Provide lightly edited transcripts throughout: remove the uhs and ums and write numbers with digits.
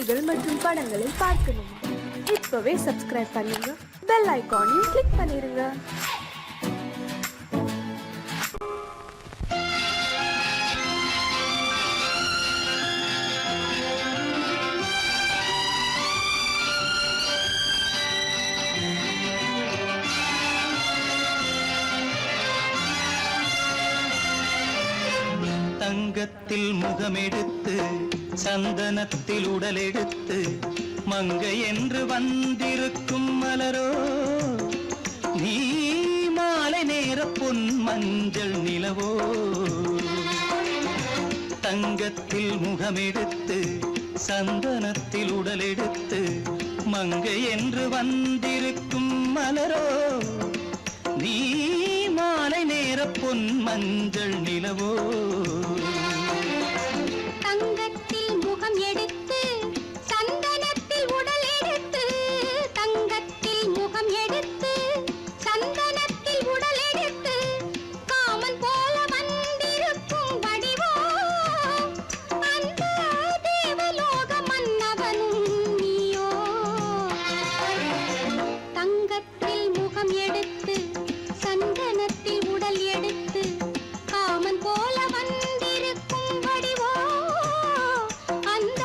செய்திகள் மற்றும் படங்களை பார்க்கணுமா? இப்பவே சப்ஸ்கிரைப் பண்ணுங்க, பெல் ஐகானையும் கிளிக் பண்ணிருங்க. தங்கத்தில் முகமெடுத்து சந்தனத்தில் உடலெடுத்து மங்கை என்று வந்திருக்கும் மலரோ, நீ மாலை நேர பொன் மஞ்சள் நிலவோ. தங்கத்தில் முகமெடுத்து சந்தனத்தில் உடலெடுத்து மங்கை என்று வந்திருக்கும் மலரோ, நீ மாலை நேர பொன் மஞ்சள் நிலவோ. தங்கத்தில் முகம் எடுத்து சந்தனத்தில் உடல் எடுத்து, தங்கத்தில் முகம் எடுத்து சந்தனத்தில் உடல் எடுத்து காமன் போல வந்திருக்கும் வடிவோ, அந்த தேவலோக மன்னவனும் நீயோ. தங்கத்தில் முகம் எடுத்து சந்தனத்தில் உடல் எடுத்து காமன் போல வந்திருக்கும் வடிவோ, அந்த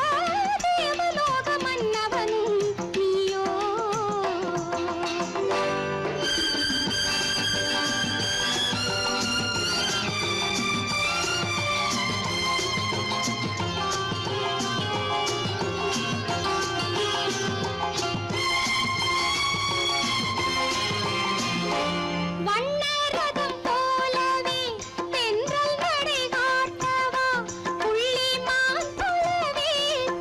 தேவலோக மன்னவனும் நீயோ. வண்ணரதம் போலவே தென்றல் நடை காட்டவா, புள்ளிமான் போலவே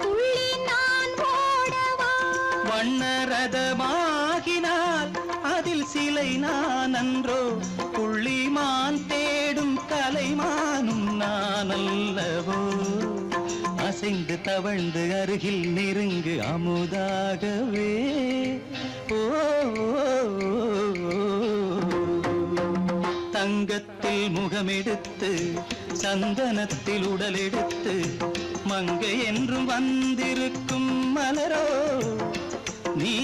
துள்ளி நான் ஓடவா. வண்ணரதமாகினால் அதில் சிலை நான் அன்றோ, புள்ளிமான் தேடும் கலைமானும் நான் அல்லவோ. அசைந்து தவழ்ந்து அருகில் நெருங்கு அமுதாகவே. ஓ, தங்கத்தில் முகமெடுத்து சந்தனத்தில் உடலெடுத்து மங்கை என்றும் வந்திருக்கும் மலரோ, நீ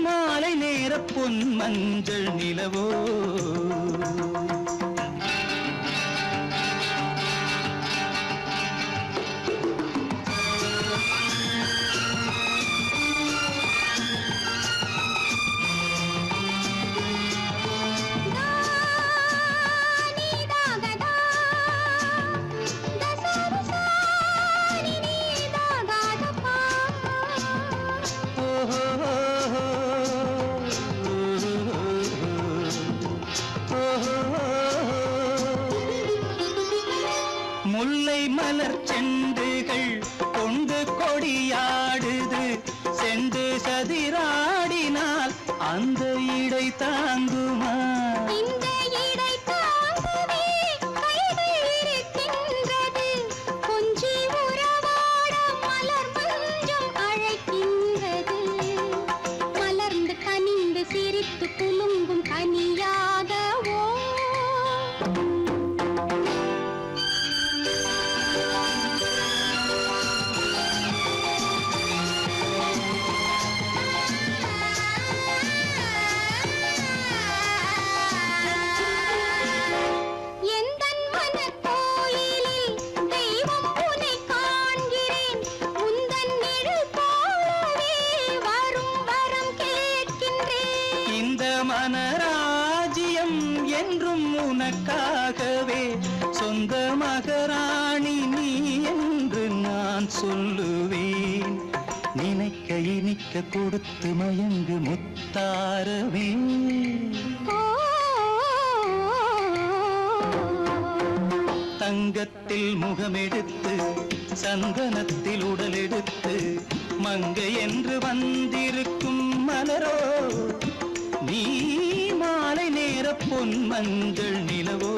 மாலை நேர பொன் மஞ்சள் நிலவோ. முல்லை மலர் செண்டுகள் கொண்டு கொடியாடுது, செண்டு சதிராடினால் அந்த இடை தாங்குமா? இந்த இடை தாங்கவே கைகள் இருக்கின்றது, கொஞ்சி உறவாட மலர் மஞ்சம் அழைக்கின்றது. மலர்ந்து கனிந்து சிரித்து குலுங்கும் கனியாகவோ. எந்தன் மனக்கோயிலில் தெய்வம் உன்னை காண்கிறேன், உந்தன் நிழல் போலவே வரும் வரம் கேட்கின்றேன். இந்த மனராஜ்யம் என்றும் உனக்காகவே, சொந்த மகராணி நீ என்று நான் சொல்லுவேன். நினைக்க இனிக்க கொடுத்து மயங்கு முத்தாரவே. தங்கத்தில் முகமெடுத்து சந்தனத்தில் உடலெடுத்து மங்கை என்று வந்திருக்கும் மலரோ, நீ மாலை நேர பொன் மஞ்சள் நிலவோ.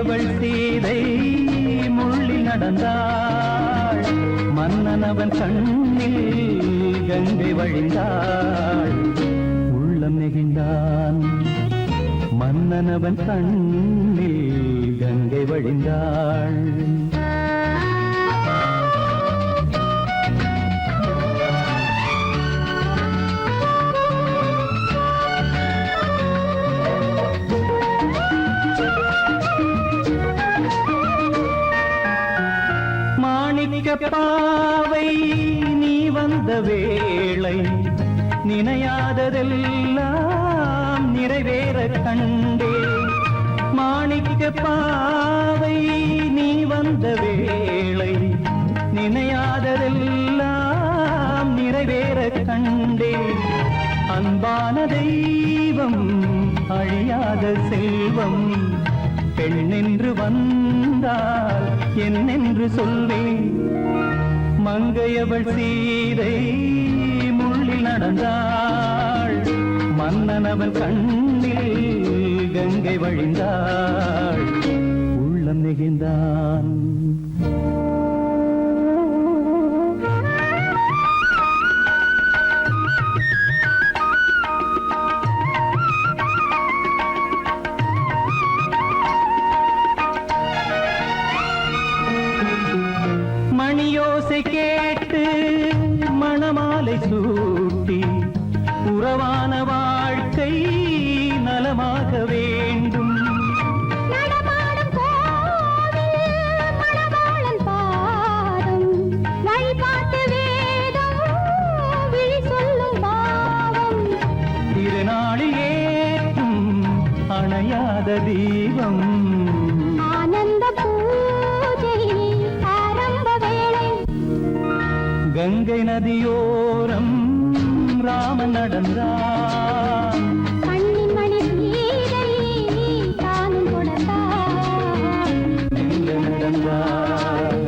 மங்கையவள் சீதை முள்ளில் நடந்தாள் மன்னனவன் கண்ணில் கங்கை வழிந்தாள் உள்ளம் நெகிழ்ந்தான் மன்னனவன் கண்ணில் கங்கை வழிந்தாள் பாவை நீ வந்த வேளை நினையாததெல்லாம் நிறைவேற கண்டே மாணிக்க பாவை நீ வந்த வேளை நினையாததெல்லாம் நிறைவேற கண்டே அன்பான தெய்வம் அழியாத செல்வம் பெண்ணென்று வந்தால் என்னென்று சொல்வேன் மங்கையவள் சீதை முள்ளில் நடந்தாள் மன்னனவன் கண்ணில் கங்கை வழிந்தாள் உள்ளம் நெகிழ்ந்தான் மணியோசை கேட்டு மணமாலை சூட்டி உறவான வாழ்க்கை நலமாக வேண்டும் நடமாடும் கோவில் மணவாளன் பாதம் வழிபாட்டு வேதம் விழி சொல்லும் பாவம் திருநாளில் ஏற்றும் அணையாத தீபம் ஆனந்த பூஜை ஆரம்ப வேளை கங்கை நதியோரம் ராமன் நடந்தான் கண்ணின் மணி சீதை தானும் கொடுத்தார் எங்க நடந்தான்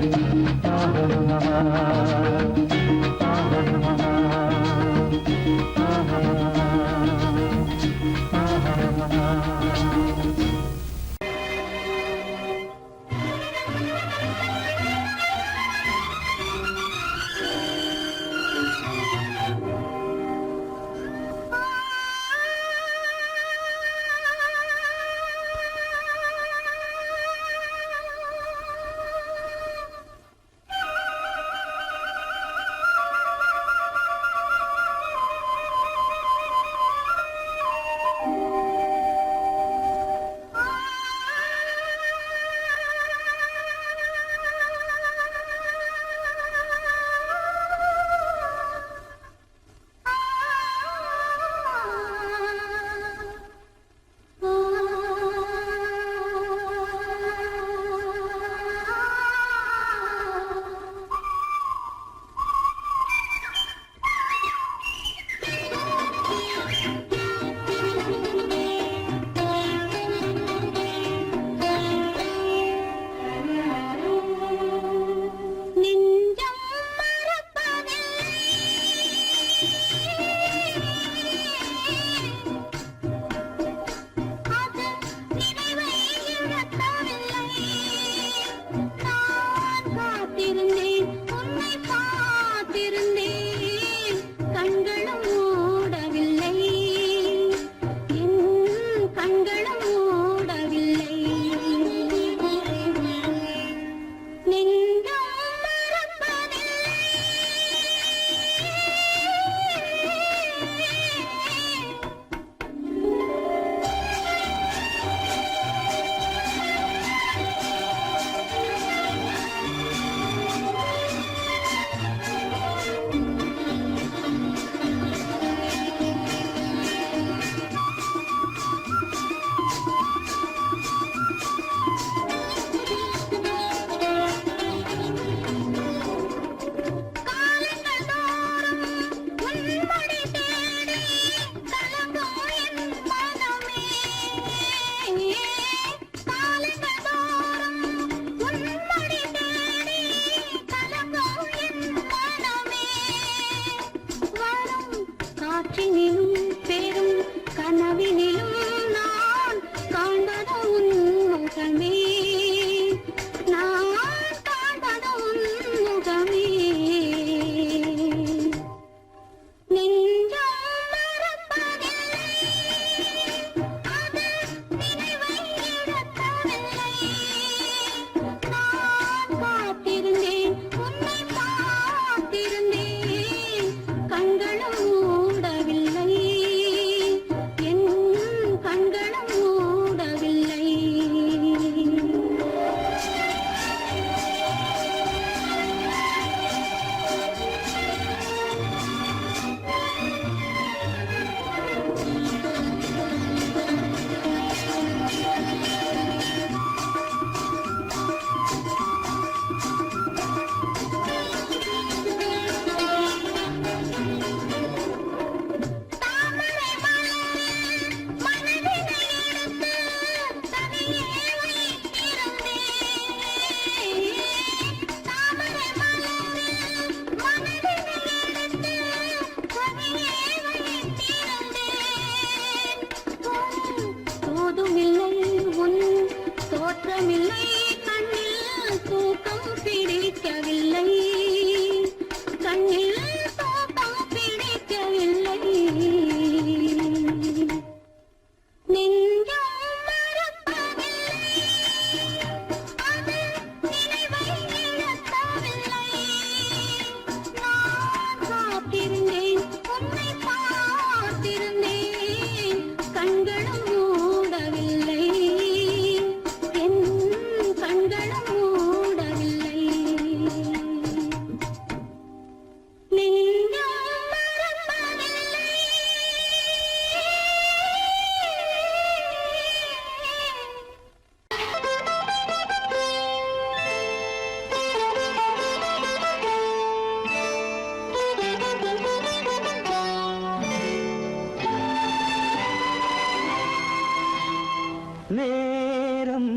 நேரம்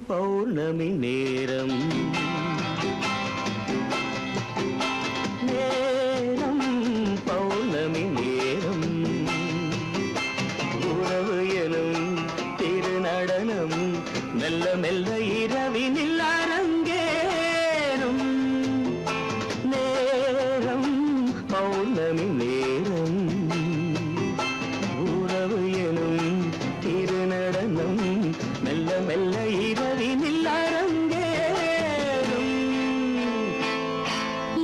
பௌர்ணமி நேரம் நேரம் பௌர்ணமி நேரம் உறவு எனும் திருநடனம் மெல்ல மெல்ல இரவினில் அரங்கேறும் நேரம் பௌர்ணமி நேரம் உறவு எனும் திருநடனம் மெல்ல மெல்ல இரவினில் அரங்கேறும்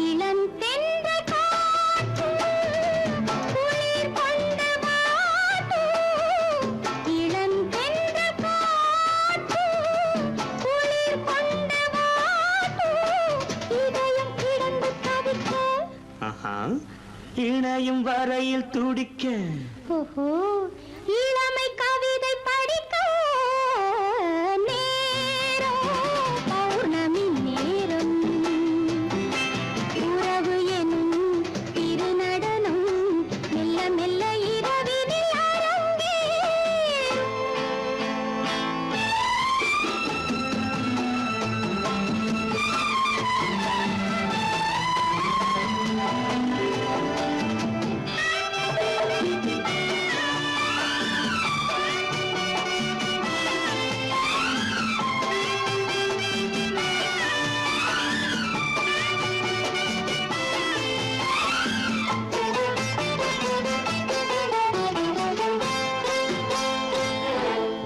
இளம் தென்றல் காற்றும் குளிர் கொண்டு வாட்டும். இளம் தென்றல் காற்றும் குளிர் கொண்டு வாட்டும். இதயம் கிடந்து தவிக்க. ஆஹா இணையும் வரையில் துடிக்க ஓஹோ, இளமை கவிதை படிக்க. நேரம் பௌர்ணமி நேரம் உறவு எனும் திருநடனம் மெல்ல மெல்ல இரவினில் அரங்கேறும்.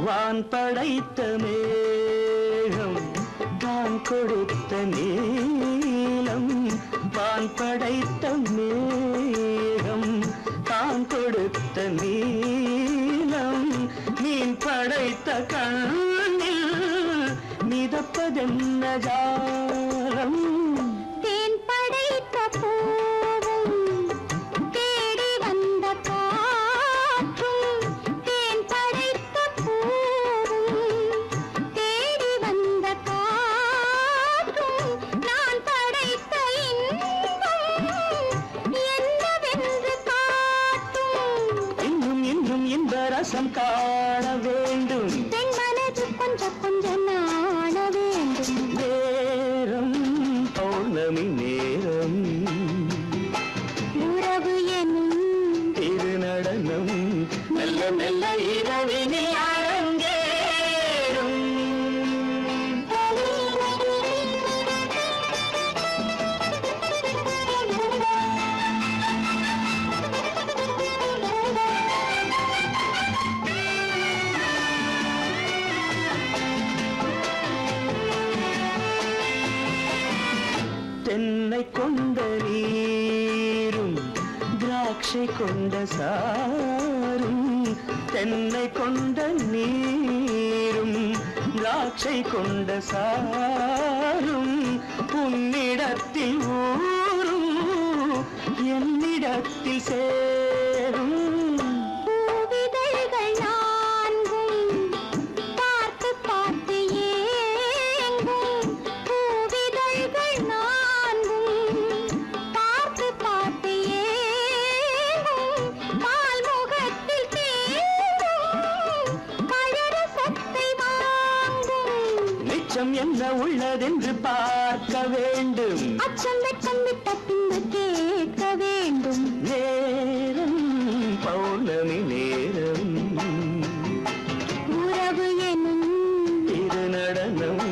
வான் படைத்த மேகம் தான் கொடுத்த நீலம் வான் படைத்த மேகம் தான் கொடுத்த நீலம் மீன் படைத்த கண்ணில் மிதப்பதென்ன ஜாலம் தேன் படைத்த பூவும் தேடி வந்த காற்றும். தேன் படைத்த பூவும் தேடி வந்த காற்றும். நான் படைத்த இன்பம் என்னவென்று காட்டும். இன்னும் இன்னும் இந்த ரசம் காண வேண்டும் பெண் மனது கொஞ்சம் கொஞ்சம் நாண வேண்டும். நேரம் பௌர்ணமி நேரம் உறவு எனும் திருநடனம் மெல்ல மெல்ல இரவினில் அரங்கேறும் தென்னை கொண்ட நீரும் திராட்சை கொண்ட சாரும் தென்னை கொண்ட நீரும் திராட்சை கொண்ட சாரும் உன்னிடத்தில் ஊரும் என்னிடத்தில் சேரும் பூவிதழ்கள் நான்கும் பார்த்து பார்த்து ஏங்கும். பூவிதழ்கள் நான்கும் பார்த்து பார்த்து ஏங்கும். பால்முகத்தில் தேங்கும் பழரசத்தை வாங்கும். நிச்சம் என்ன உள்ளதென்று பார்க்க வேண்டும் அச்சம் வெட்கம் விட்ட பின்பு கேட்க வேண்டும். நேரம் பௌர்ணமி நேரம் உறவு எனும் திருநடனம்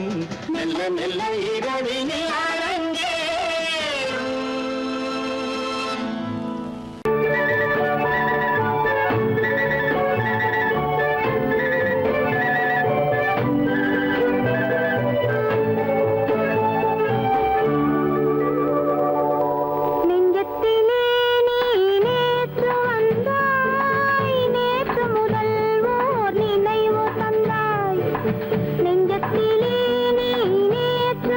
மெல்ல மெல்ல இரவினில் அரங்கேறும் நெஞ்சத்திலே நீ நேற்று வந்தாய். நேற்று முதல் ஓர் நினைவு தந்தாய். நெஞ்சத்திலே நீ நேற்று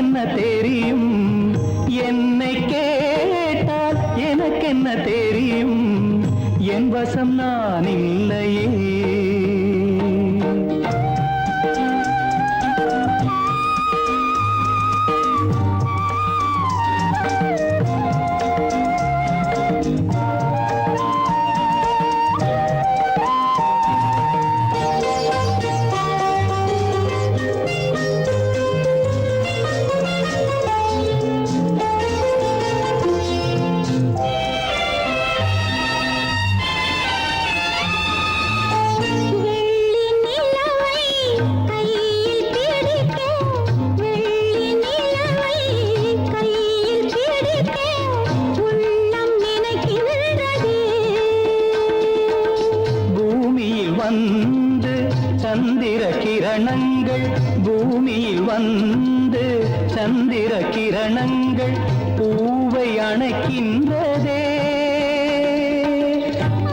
எனக்கென்ன தெரியும், என்னை கேட்டால் எனக்கென்ன தெரியும், என் வசம் நான் இல்லையே. வந்து சந்திர கிரணங்கள், பூமியில் வந்து சந்திர கிரணங்கள் பூவை அணைக்கின்றதே.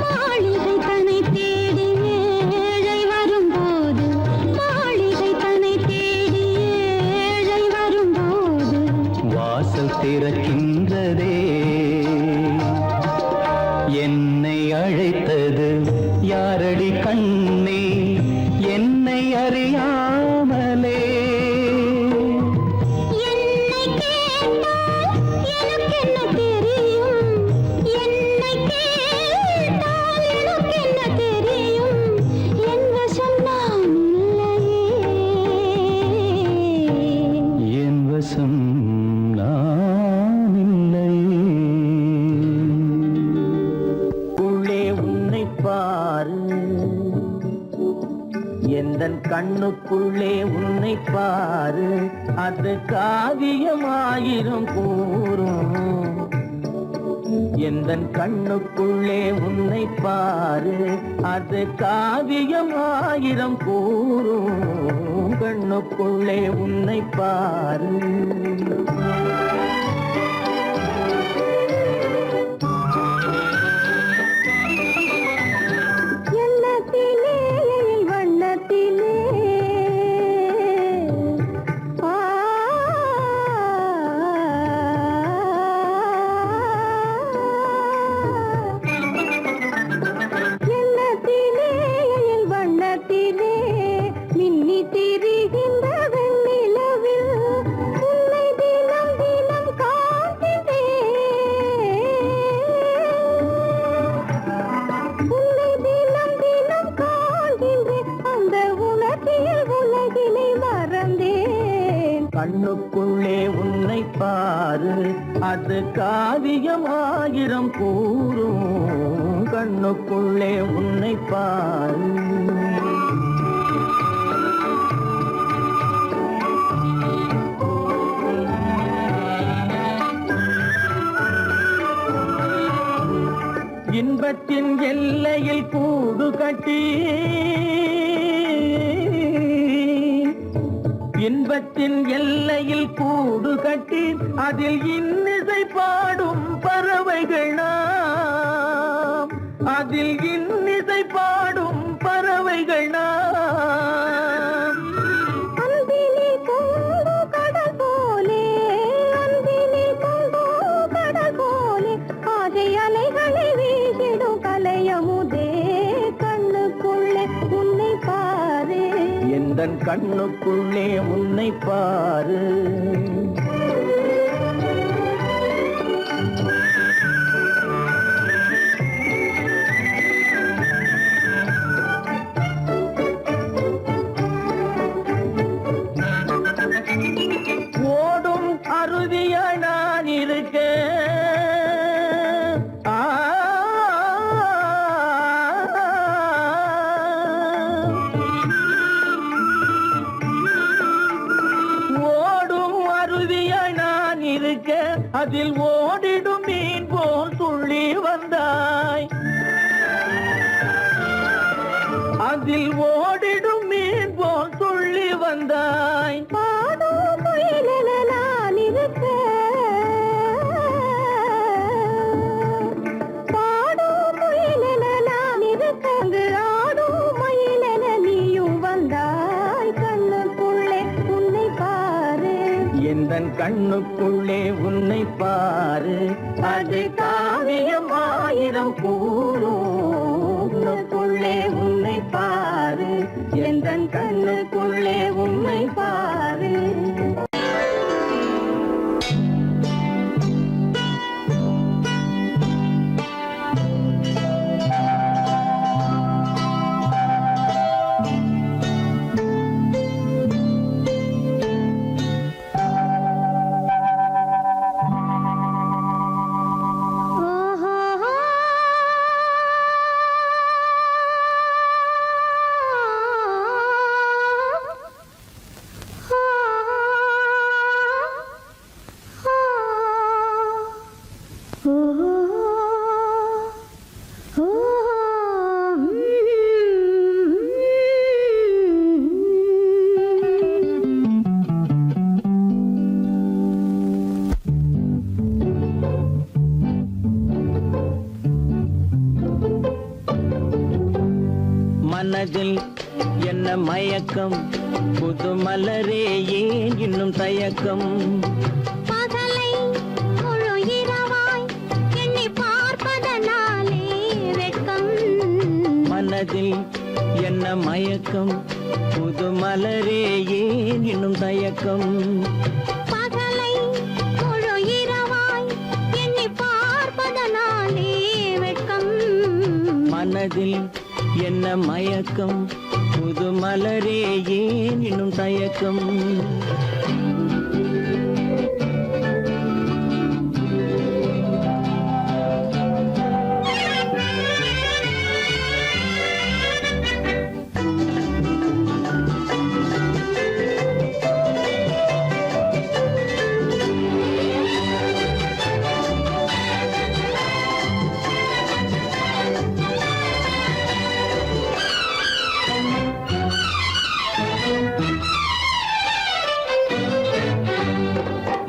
மாளிகை தன்னை தேடி ஏழை வரும்போது, மாளிகை தன்னை தேடி ஏழை வரும்போது வாசல் திறக்கின்றதே. என்னை அழைத்தது யாரடி கண்ணே, என்னை அறியாமலே. என்னை கேட்டால் எனக்கென்ன தெரியும், என்னை கேட்டால் எனக்கென்ன தெரியும், என் வசம் நான் இல்லையே. என் வசம் நான் இல்லையே. உள்ளே உன்னை பாரு, எந்தன் கண்ணுக்குள்ளே உன்னை பாரு, அது காவியமாயிரம் கூறும். எந்தன் கண்ணுக்குள்ளே உன்னை பாரு, அது காவியமாயிரம் கூறும். கண்ணுக்குள்ளே உன்னை பாரு. கண்ணுக்குள்ளே உன்னை பாரு, அது காவியமாயிரம் கூறும். கண்ணுக்குள்ளே உன்னை பாரு. இன்பத்தின் எல்லையில் கூடு கட்டி, இன்பத்தின் எல்லையில் கூடு கட்டி, அதில் இன்னிசை பாடும் பறவைகள் நாம், அதில் இன்னிசை பாடும் பறவைகள் நாம். அன்பிலே பொங்கு கடல் போலே, அன்பிலே பொங்கு கடல் போலே, ஆசை அலைகளை வீசிடும் கலையமுதே. கண்ணுக்குள்ளே உன்னை பாரு, எந்தன் கண்ணுக்குள்ளே உன்னை பாரு. ஓடும் அருவிய நான் இருக்க, அதில் ஓடிடும் மீன் போல் துள்ளி வந்தாய், அதில் ஓடிடும் மீன் போல் துள்ளி வந்தாய். பாடும் முயலென நான் இருக்க, பாடும் முயலென நான் இருக்க, அங்கு ஆடும் மயிலென நீயும் வந்தாய். கண்ணுக்குள்ளே உன்னை பாரு, எந்த எந்தன் கண்ணுக்குள்ளே உன்னை பாரு, அது காவியம் ஆயிரம் கூறுக்குள்ளே உன்னை பாரு, எந்தன் கண்ணுக்குள்ளே உன்னை பாரு. மனதில் என்ன மயக்கம், புது மலரே ஏன் இன்னும் தயக்கம்? பகலை முழு இரவாய் எண்ணி பார்ப்பதனாலே வெட்கம். மனதில் என்ன மயக்கம், புது மலரே ஏன் இன்னும் தயக்கம்? பகலை முழு இரவாய் எண்ணி பார்ப்பதனாலே வெட்கம். மனதில் என்ன மயக்கம், புது மலரே ஏன் இன்னும் தயக்கம்?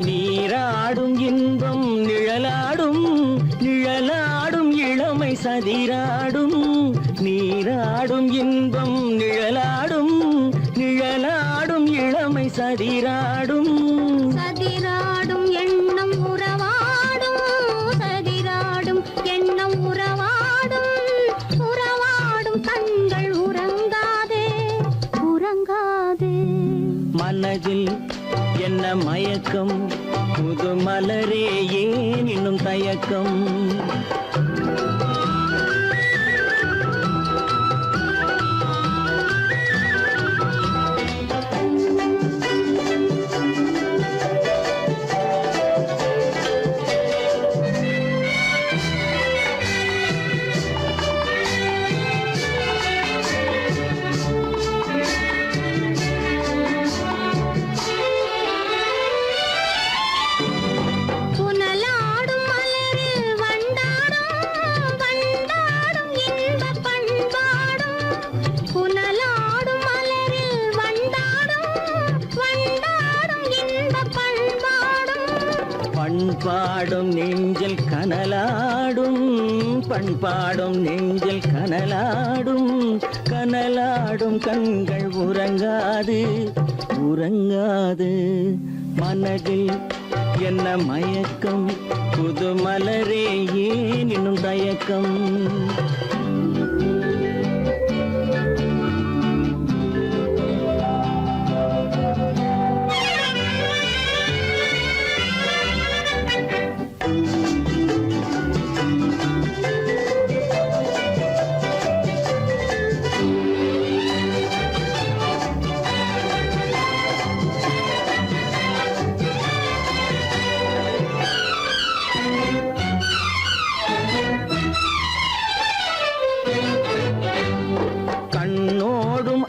நீராடும் இன்பம் நிழலாடும், நிழலாடும் இளமை சதிராடும். நீராடும் இன்பம் நிழலாடும், நிழலாடும் இளமை சதிராடும். சதிராடும் எண்ணம் உறவாடும், சதிராடும் எண்ணம் உறவாடும். உறவாடும் கண்கள் உறங்காதே, உறங்காதே. மனதில் என்ன மயக்கம், புது மலரே ஏன் இன்னும் தயக்கம்? பண்பாடும் நெஞ்சில் கனலாடும், பண்பாடும் நெஞ்சில் கனலாடும். கனலாடும் கண்கள் உறங்காது, உறங்காது. மனதில் என்ன மயக்கம், புது மலரே ஏன் இன்னும் தயக்கம்?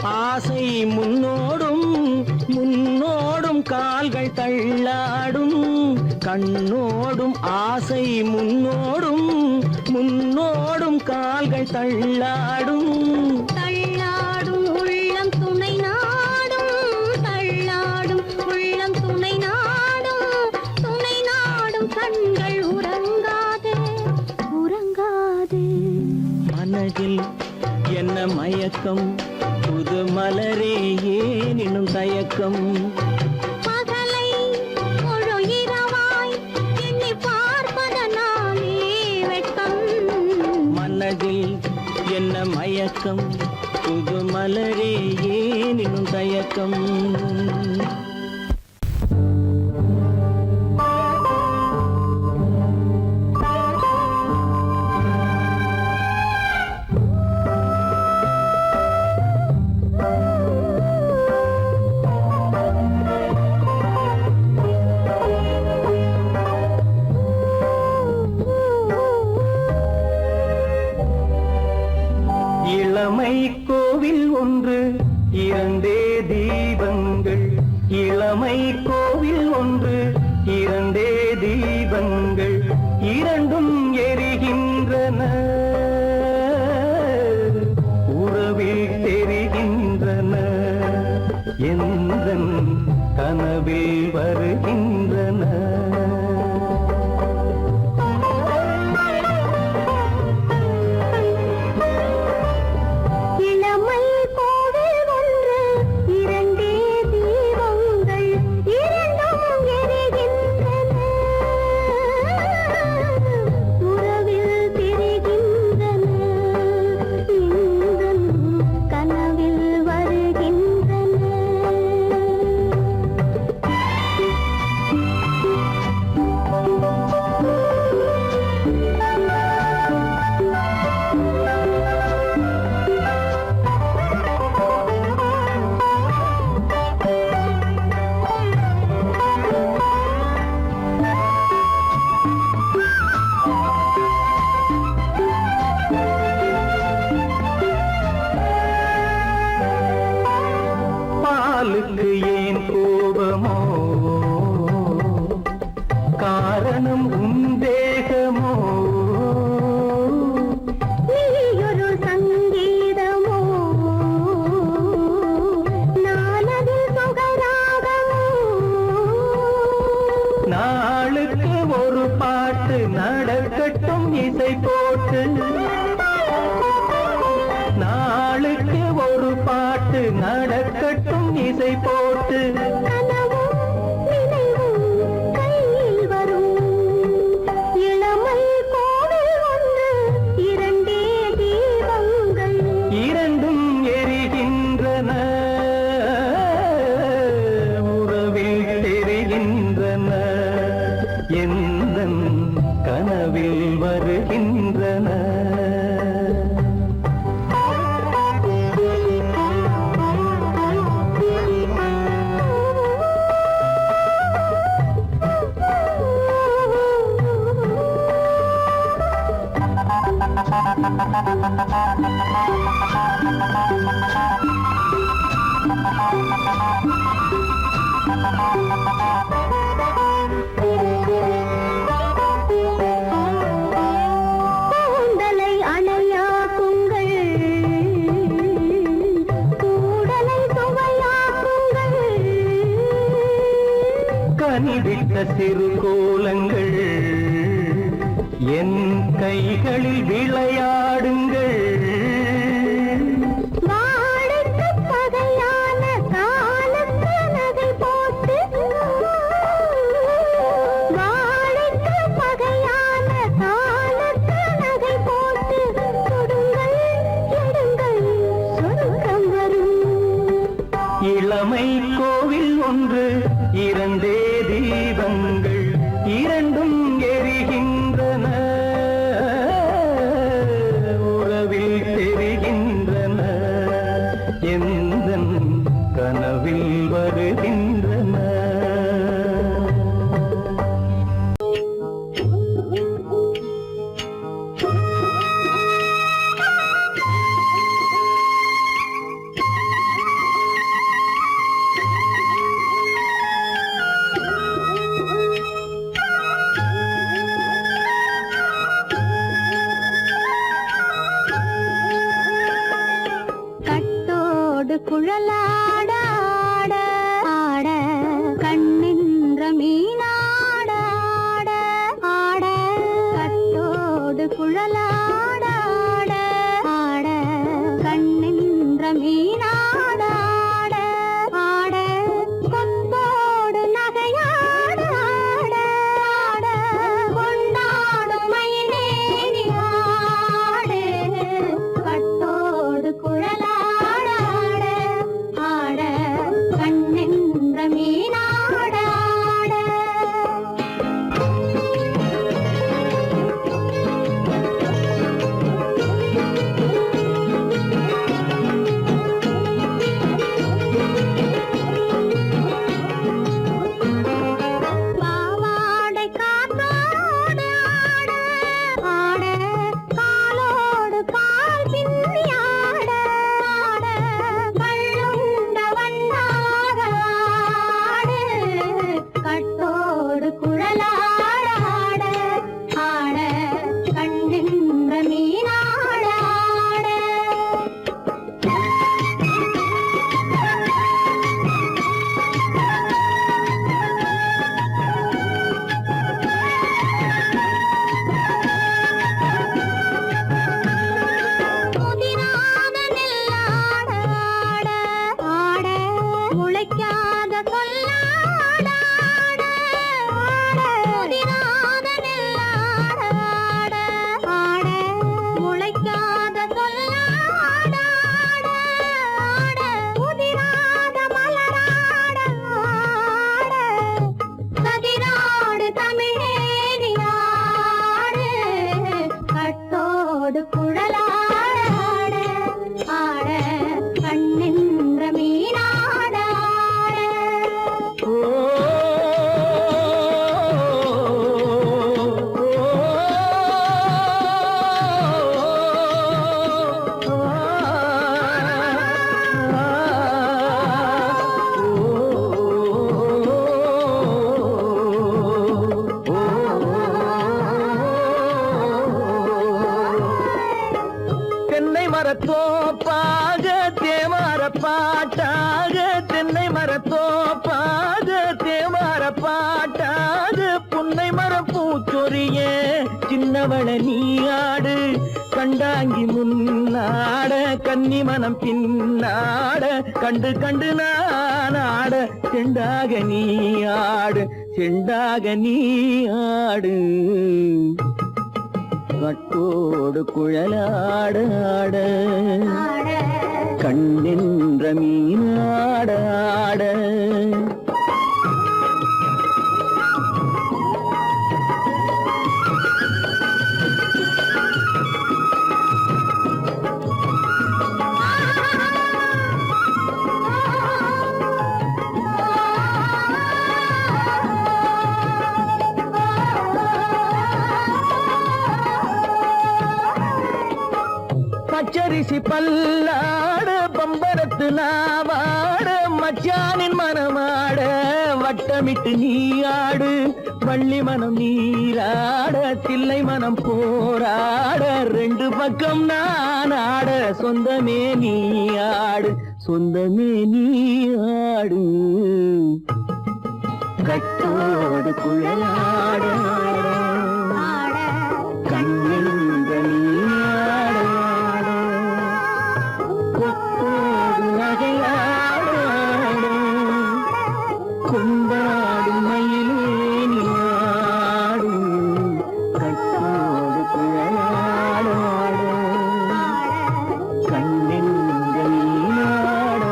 ஆசை முன்னோடும், முன்னோடும் கால்கள் தள்ளாடும். கண்ணோடும் ஆசை முன்னோடும், முன்னோடும் கால்கள் தள்ளாடும். தள்ளாடும் உள்ளம் துணை நாடும், தள்ளாடும் உள்ளம் துணை நாடும். துணை நாடும் கண்கள் உறங்காதே, உறங்காதே. மனதில் என்ன மயக்கம், புது மலரே ஏன் இன்னும் தயக்கம்? பகலை மலரே ஏன் இன்னும் தயக்கம்? இளமை கோவில் ஒன்று இரண்டே தீபங்கள், இளமை கோவில் ஒன்று இரண்டே தீபங்கள், இரண்டும் எரிகின்றன, உறவில் தெரிகின்றன, எந்தன் கனவில் வருகின்றன. பாலுக்கு ஏன் கோபமோ, காரணம் உந்தேகமோ, நீயொரு சங்கீதமோ, நானது சுகராகமோ, நாளுக்கு ஒரு பாட்டு நடக்கட்டும் இசை போட்டு, நாளுக்கு ஒரு பாட்டு நடக்கட்டும் இசை போட்டு, கனவும் நினைவும் கையில் வரும். இளமை கோவில் ஒன்று இரண்டே தீபங்கள், இரண்டும் எரிகின்றன, உறவில் தெரிகின்றன, எந்தன் கனவில் வருகின்றன. கூந்தலை அணையாக்குங்கள், கூடலை சுவையாக்குங்கள், கனிவிட்ட சிறு கோலங்கள் என் கைகளில் விளையாடுங்கள். வாழைக்கு பகையான காலத்து நகை போட்டு, வாழைக்கு பகையான காலத்து நகை போட்டு, தொடுங்கள் எடுங்கள் சொர்க்கம் வரும். இளமை கோவில் ஒன்று இரண்டே தீபங்கள், இரண்டும் எரிகின்றன, உறவில் தெரிகின்றன, எந்தன் கனவில் வருகின்றன. முளைக்காத சொல்லாட முதிராத நெல்லாட ஆட முளைக்காத சொல்லாட முதிராத மலராட கதிராடு தமிழேனியாடு கட்டோடு குழலாட ஆட கண்ணின்ற மீனாட தென்னை மரத்தோப்பாக தேமார பாட்டாக தென்னை மரத்தோப்பாக தேமார பாட்டாக புன்னை மரம் பூச்சொரிய சின்னவள நீயாடு கண்டாங்கி முன்னாட கன்னி மனம் பின்னாட கண்டு கண்டு நானாட செண்டாக நீயாடு செண்டாக நீயாடு கட்டோடு குழலாட கண்ணின்ற மீனாட பச்சரிசி பல்லாட பம்பரத்து நாவாட மச்சானின் மனமாட வட்டமிட்டு நீயாடு வள்ளி மனம் நீராட தில்லை மனம் போராட ரெண்டு பக்கம் நான் ஆட சொந்தமே நீயாடு சொந்தமே நீயாடு கட்டோடு குழலாட கண்ணின்ற நீயாட கொண்டாடும் மயிலேனியாடு கட்டோடு குழலாட கண்ணின்ற நீயாட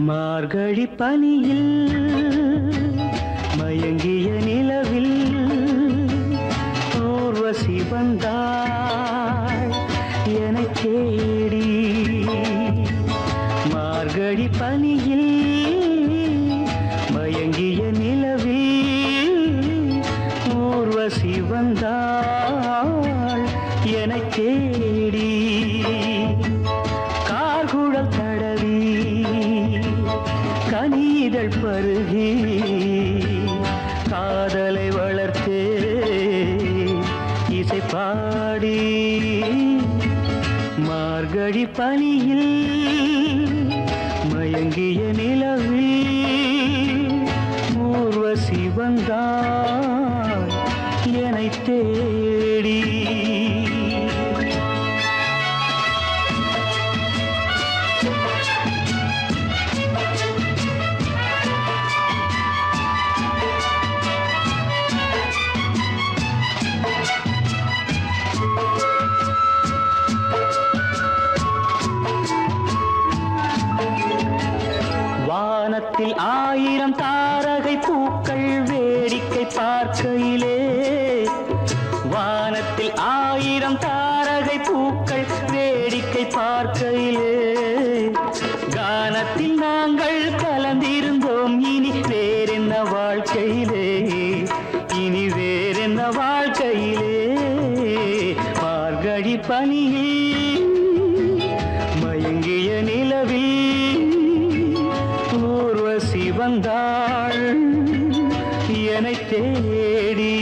மார்கழி பனியில் மயங்கிய நிலவில் ஊர்வசி வந்தாள் எனக் தேடி மார்கழி பனியில் மயங்கிய நிலவில் ஊர்வசி வந்தாள் எனக் தேடி கார்குழல் தடவி கனிதழ் பருகி காதலை வளர்த்தே இசை பாடி மார்கழி பனியில் மயங்கிய நிலவில் ஊர்வசி வந்தாள் என்னைத் தேடி வானத்தில் 1000 தாரகை பூக்கள் வேடிக்கை பார்க்கையிலே வானத்தில் 1000 தாரகை பூக்கள் வேடிக்கை பார்க்கையிலே கானத்தில் நாங்கள் கலந்திருந்தோம் இனி வேறென்ன வாழ்க்கையிலே இனி வேறென்ன வாழ்க்கையிலே மார்கழி பனியில் மயங்கிய நிலவில் ஊர்வசி வந்தாள் என்னைத் தேடி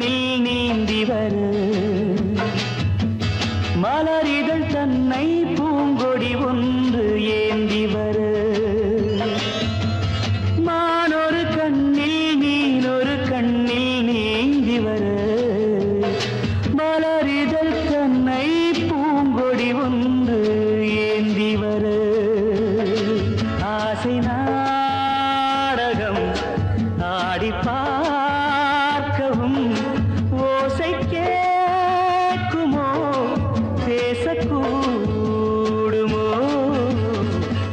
கண்ணில் நீந்தி வர மலரிதழ் தன்னை பூங்கொடி ஒன்று ஏந்தி வர மானொரு கண்ணில் மீனொரு கண்ணில் நீந்தி வர மலரிதழ் தன்னை பூங்கொடி ஒன்று ஏந்தி வர ஆசை நாடகம் ஆடி பார்க்கவும் ஓசை கேட்குமோ பேசக்கூடுமோ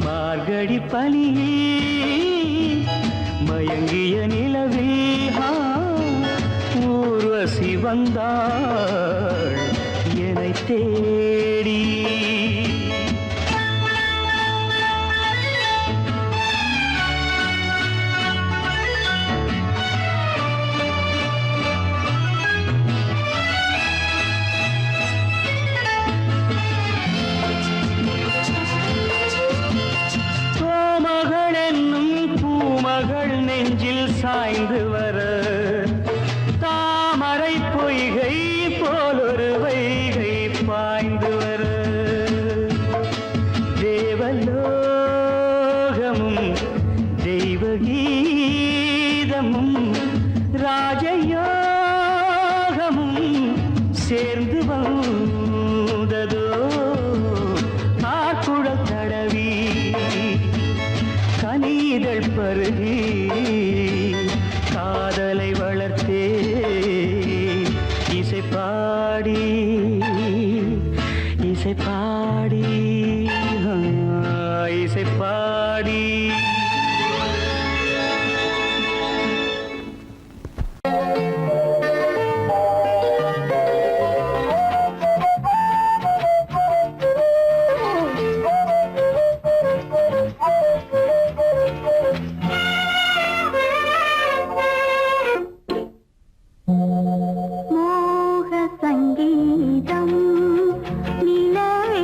மார்கழி பனியில் மயங்கிய நிலவில் ஊர்வசி வந்தாள் என்னை தேடி மகள் நெஞ்சில் சாய்ந்து வர தாமரை பொய்கை போலொரு வைகை பாய்ந்து வர தேவலோகமும் தெய்வகீதமும் ராஜயோகமும் சேர்ந்து வந்ததோ ஆக்குழல் தடவி கனிதழ் பருகி காதலை வளர்த்தே இசை பாடி இசை பாடி இசை பாடி மோக சங்கீதம் நிலவை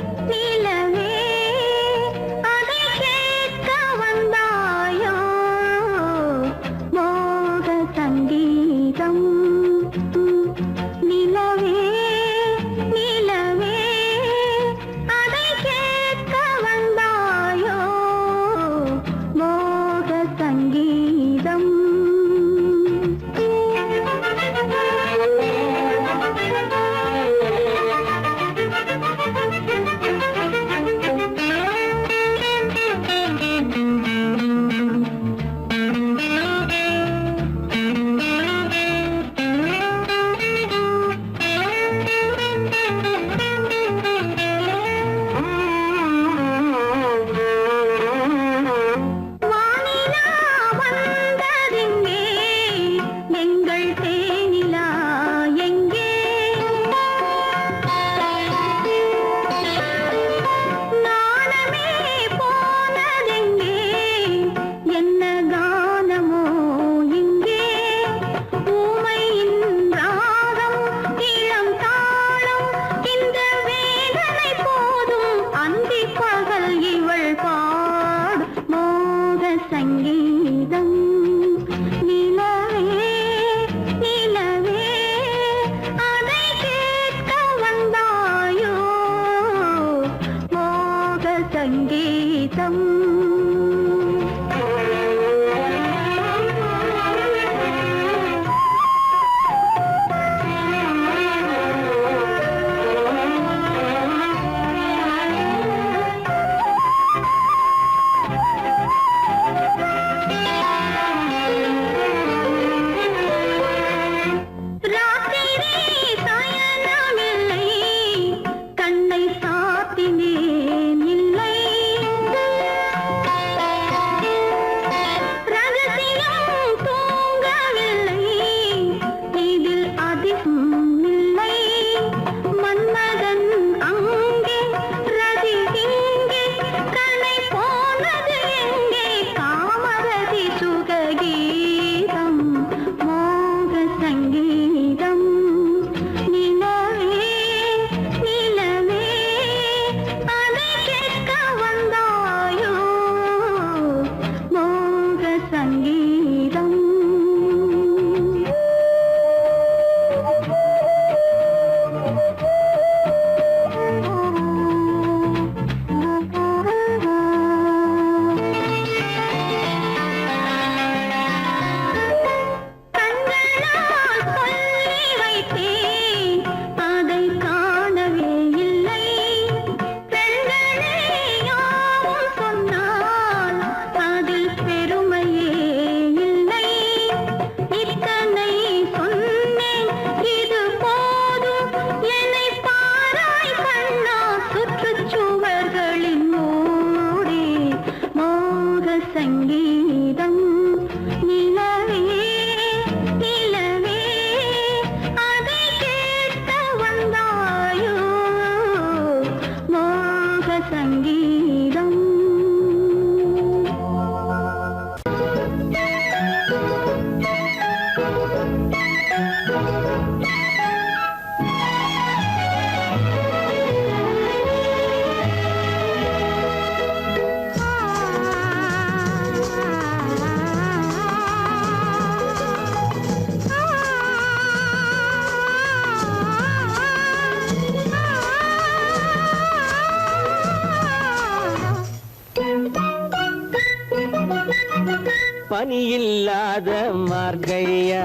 பனியில்லாத மார்கழியா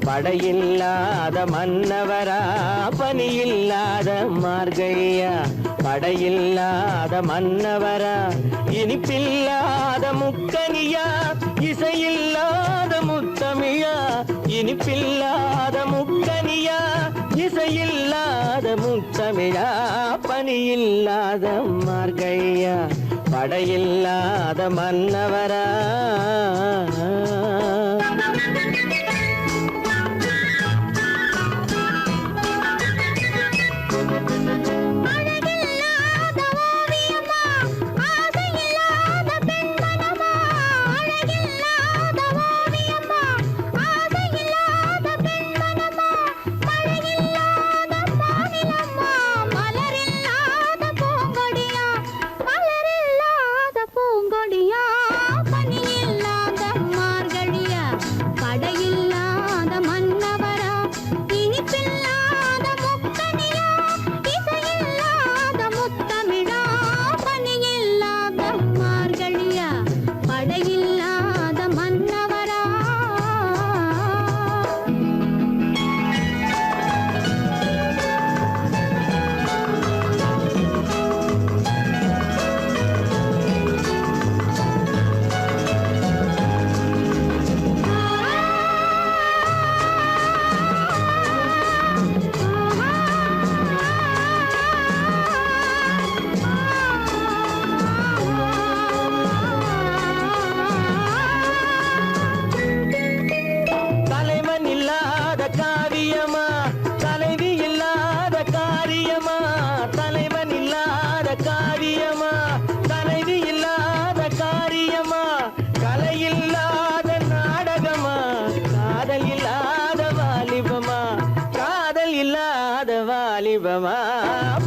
படையில்லாத மன்னவரா பனியில்லாத மார்கழியா படையில்லாத மன்னவரா இனிப்பில்லாத முக்கனியா இசையில்லாத முத்தமிழா இனிப்பில்லாத முக்கனியா இசையில்லாத முத்தமிழா பனியில்லாத மார்கழியா படையில்லாத மன்னவரா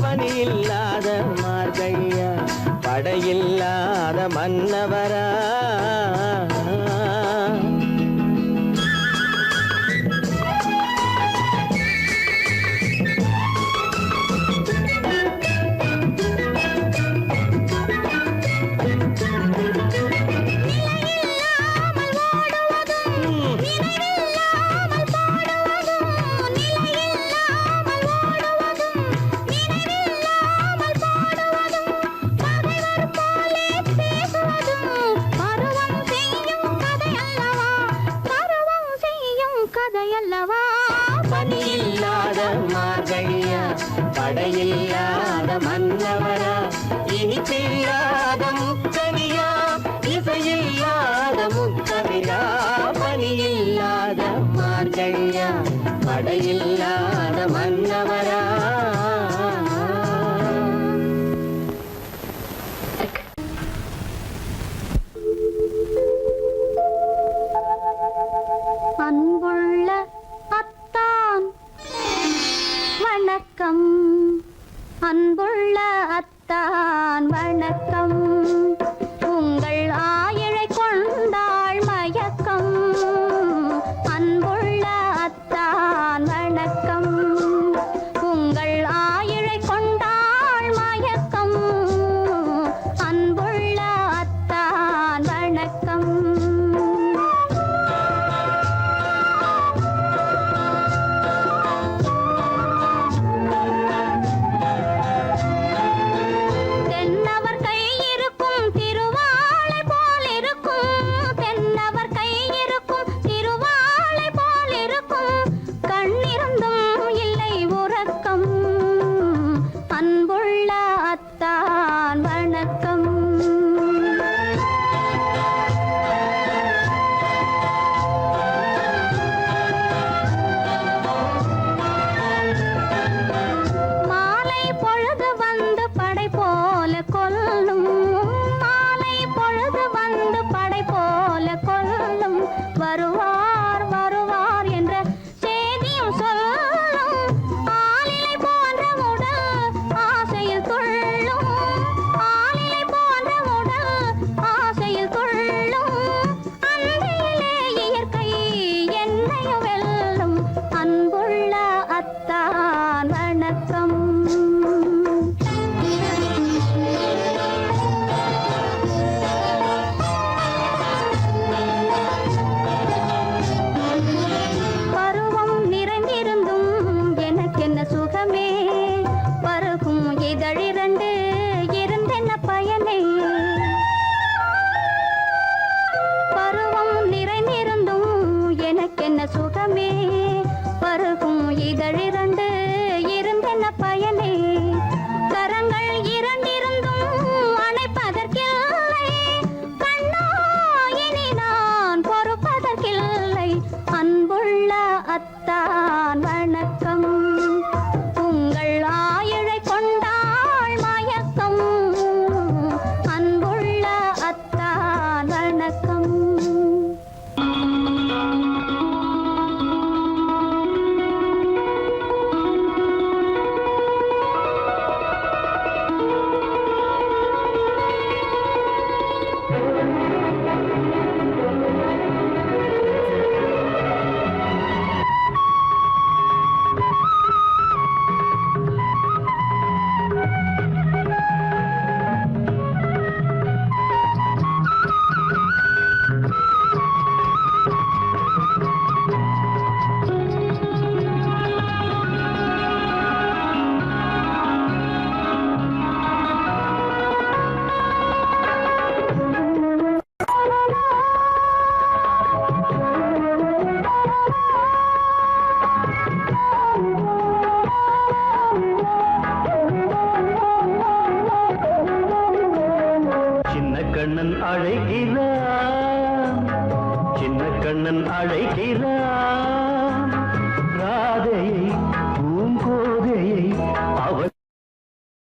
பனியில்லாத மார்கழியா படையில்லாத மன்னவரா பனியில்லாத மார்கழியா படையில்லாத மன்னவரா இனிப்பில்லாத முக்கனியா இசையில்லாத முத்தமிழா பனியில்லாத மார்கழியா படையில்லாத மன்னவரா அன்புள்ள அத்தான் வணக்கம் அன்புள்ள அத்தான் வணக்கம் உங்கள் ஆயிழை கொண்டாள் மயக்கம் அன்புள்ள அத்தான் வணக்கம் உங்கள் ஆயிழை கொண்டாள் மயக்கம் அன்புள்ள அத்தான் வணக்கம் தென்னவர் கை சுகமே பருகும் இதழிரண்டு இருந்தென்ன பயனே பருவம் நிறைந்திருந்தும் எனக்கென்ன சுகமே பருகும் இதழிரண்டு இருந்தென்ன பயனே கரங்கள் இரண்டிருந்தும் அணைப்பதற்கில்லை கண்ணா இனி நான் பொறுப்பதற்கில்லை அன்புள்ள அத்தான் வணக்கம் உங்கள் ஆயுளை கொண்டாள் மயக்கம் அன்புள்ள அத்தான் வணக்கம் கண்ணன் அழைக்கிறான் சின்ன கண்ணன் அழைக்கிறான் ராதையை பூங்கோதையை அவள்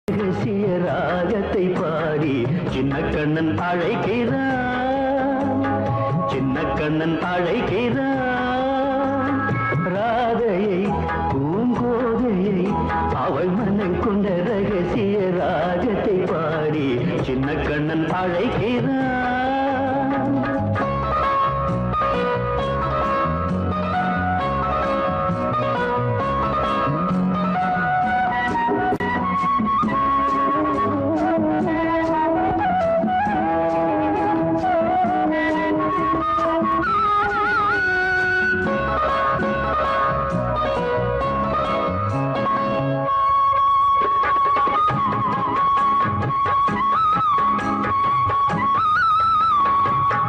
ரகசிய ராகத்தை பாடி சின்ன கண்ணன் அழைக்கிறான் சின்ன கண்ணன் அழைக்கிறான் ராதையை பூங்கோதையை அவள் மனம் கொண்ட ரகசிய ராகத்தை பாடி சின்ன கண்ணன் அழைக்கிறான்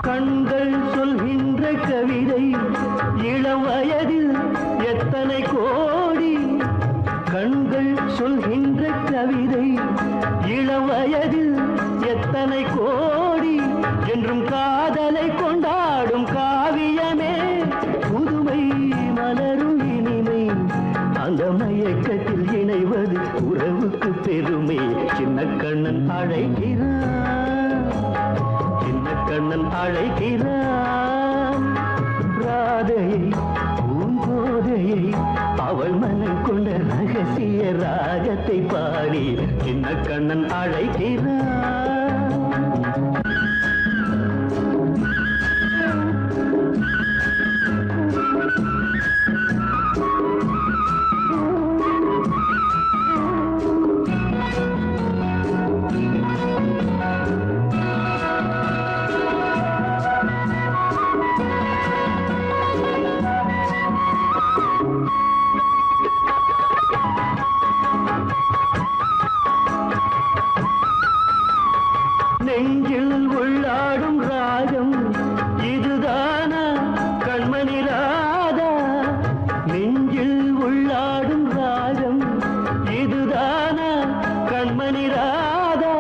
கண்கள் சொல்கின்ற கவிதை இளம் வயதில் எத்தனை கோடி கண்கள் சொல்கின்ற கவிதை இளம் வயதில் எத்தனை கோடி என்றும் காதலை கொண்டாடும் காவியமே புதுமை மலரும் இனிமை அந்த மயக்கத்தில் இணைவது உறவுக்கு பெருமை சின்ன கண்ணன் அழைக்கிறான் சின்ன கண்ணன் அழைக்கிறான் ராதையை பூங்கோதையை அவள் மனம் கொண்ட ரகசிய ராகத்தை பாடி சின்ன கண்ணன் அழைக்கிறான் நெஞ்சில் உள்ளாடும் ராகம் இதுதானா கண்மணி ராதா நெஞ்சில் உள்ளாடும் ராகம் இதுதானா கண்மணி ராதா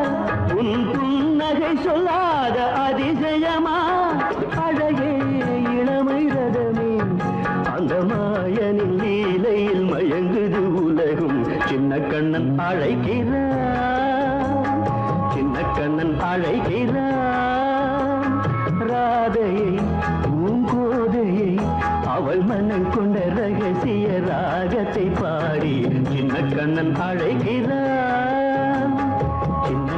உன் புன்னகை சொல்லாத அதிசயமா அழகே இளமை ரதமே அந்த மாயனின் லீலையில் மயங்குது உலகும் சின்ன கண்ணன் அழைக்கிறான் சின்ன கண்ணன் அழைக்கிறான் ராதையை பூங்கோதையை அவள் மனம் கொண்ட ரகசிய ராகத்தை பாடி சின்ன கண்ணன் அழைக்கிறான் சின்ன